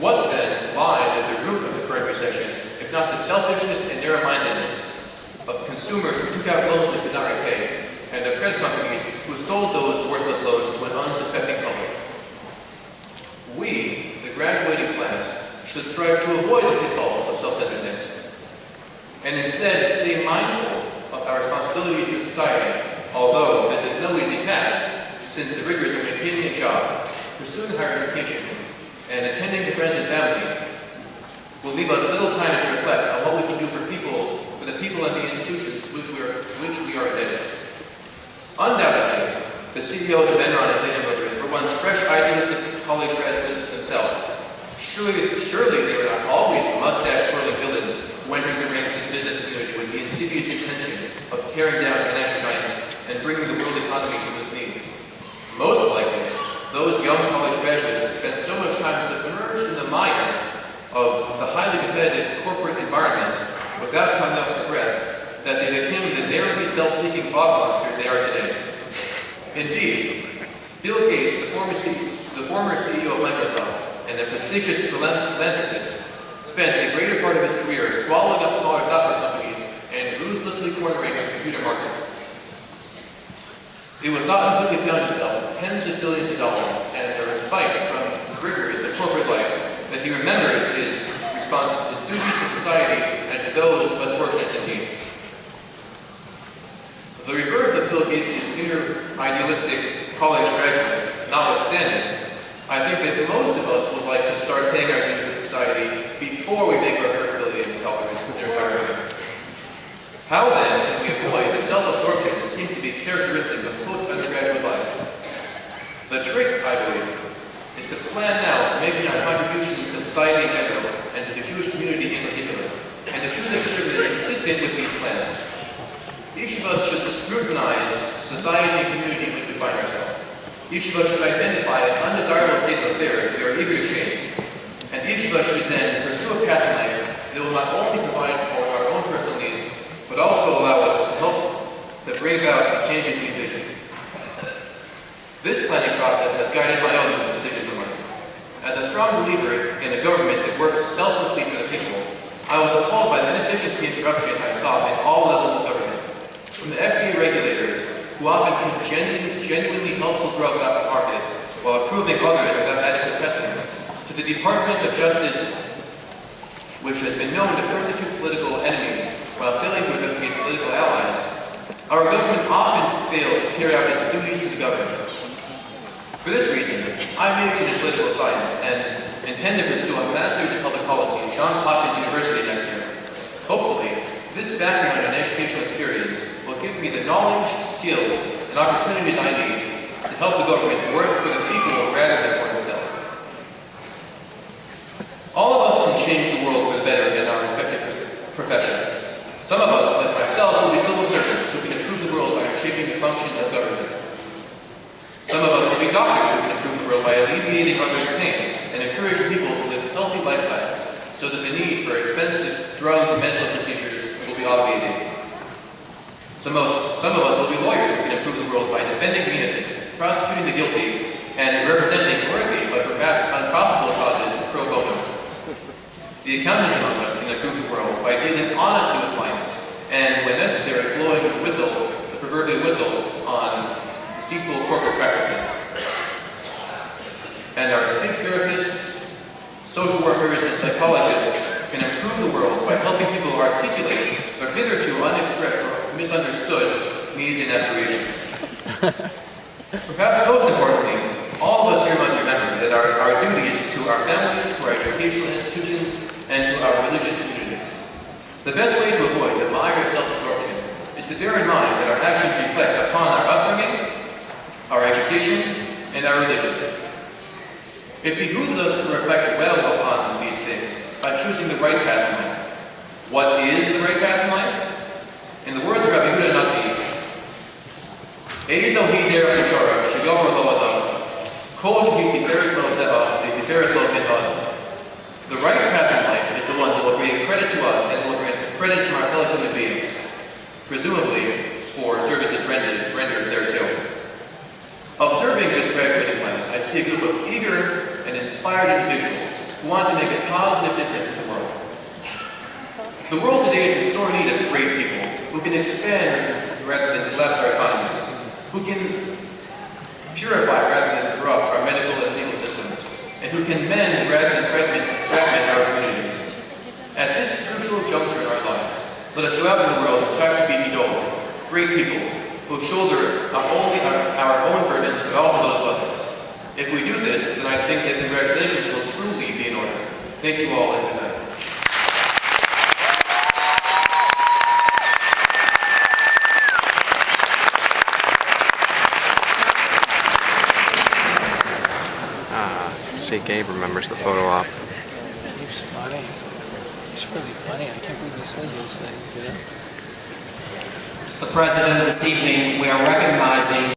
What then lies at the root of the current recession, if not the selfishness and narrow-mindedness of consumers who took out loans they could not repay, and of credit companies who sold those worthless loans to an unsuspecting public? We, the graduating class, should strive to avoid the pitfalls of self-centeredness, and instead stay mindful of our responsibilities to society, although this is no easy task, since the rigors of maintaining a job, pursuing higher education, and attending to friends and family will leave us little time to reflect on what we can do for the people and the institutions to which we are indebted. Undoubtedly, the CEOs of Enron and Lehman Brothers were once fresh, idealistic college graduates themselves. Surely they were not always mustache-twirling villains who entered the ranks of the business community with the insidious intention of tearing down financial giants and bringing the world economy to its knees. Most likely, those young college graduates spent so much time submerged in the mire of the highly competitive corporate environment without coming up with breath that they became the narrowly self-seeking fog monsters they are today. Indeed, Bill Gates, the former CEO of Microsoft and a prestigious philanthropist, spent the greater part of his career swallowing up smaller software companies and ruthlessly cornering the computer market. It was not until he found himself with tens of billions of dollars and a respite from the rigors of corporate life that he remembered his duties to society and to those less fortunate than he. The rebirth of Bill Gates' inner idealistic college graduate notwithstanding, I think that most of us would like to start paying our dues to society before we make our first $1 billion in retirement. How then can we avoid the self-absorption that seems to be characteristic of post-undergraduate life? The trick, I believe, is to plan now making our contributions to society in general and to the Jewish community in particular, and to choose a career that is consistent with these plans. Each of us should scrutinize society and community in which we find ourselves. Each of us should identify an undesirable state of affairs we are eager to change, and each of us should then pursue a path in life that will not only provide for our own personal needs, but also allow us to help to bring about the changes we envision. This planning process has guided my own decisions in life. As a strong believer in a government that works selflessly for the people, I was appalled by the inefficiency and corruption I saw in all levels of government. From the FDA regulators, who often keep genuinely helpful drugs off the market while approving others without adequate testing, to the Department of Justice, which has been known to persecute political enemies while failing to investigate political allies, our government often fails to carry out its duties to the government. For this reason, I majored in political science and intend to pursue a Master's in Public Policy at Johns Hopkins University next year. Hopefully, this background and educational experience will give me the knowledge, skills, and opportunities I need to help the government work for the people rather than for itself. All of us can change the world for the better in our respective professions. Some of us, like myself, will be civil servants who can improve the world by shaping the functions of government. Some of us will be doctors who can improve the world by alleviating others' pain and encouraging people to live healthy lifestyles so that the need for expensive drugs and medical procedures will be obviated. Some of us will be lawyers who can improve the world by defending the innocent, prosecuting the guilty, and representing worthy but perhaps unprofitable causes pro bono. The accountants among us can improve the world by dealing honestly with clients, and when necessary, blowing the whistle, the proverbial whistle, on deceitful corporate practices. And our speech therapists, social workers, and psychologists can improve the world by helping people articulate their hitherto unexpressed or misunderstood needs and aspirations. Perhaps most importantly, all of us here must remember that our duty is to our families, to our educational institutions, and to our religious communities. The best way to avoid the mire of self-absorption is to bear in mind that our actions reflect upon our upbringing, our education, and our religion. It behooves us to reflect well upon these things by choosing the right path in life. What is the right path in life? In the words of Rabbi Yehuda Nasi, Eizo hi derech yeshara sheyover lo adam, kol shehi tiferes lo seva v'tiferes lo ben adam. The right path in life is the one that will bring credit to us and will bring us credit from our fellow human beings, presumably for services rendered thereto. Observing this graduating class, I see a group of eager and inspired individuals who want to make a positive difference in the world. The world today is in sore need of great people who can expand rather than collapse our economies, who can purify rather than corrupt our medical and legal systems, and who can mend rather than fragment our communities. At this crucial juncture in our lives, let us go out in the world and strive to be idol, great people who shoulder not only our own burdens but also those of others. If we do this, then I think that congratulations will truly be in order. Thank you all and good night. See, Gabe remembers the photo op. Gabe's funny. He's really funny. I can't believe he says those things, you know? Mr. President, this evening we are recognizing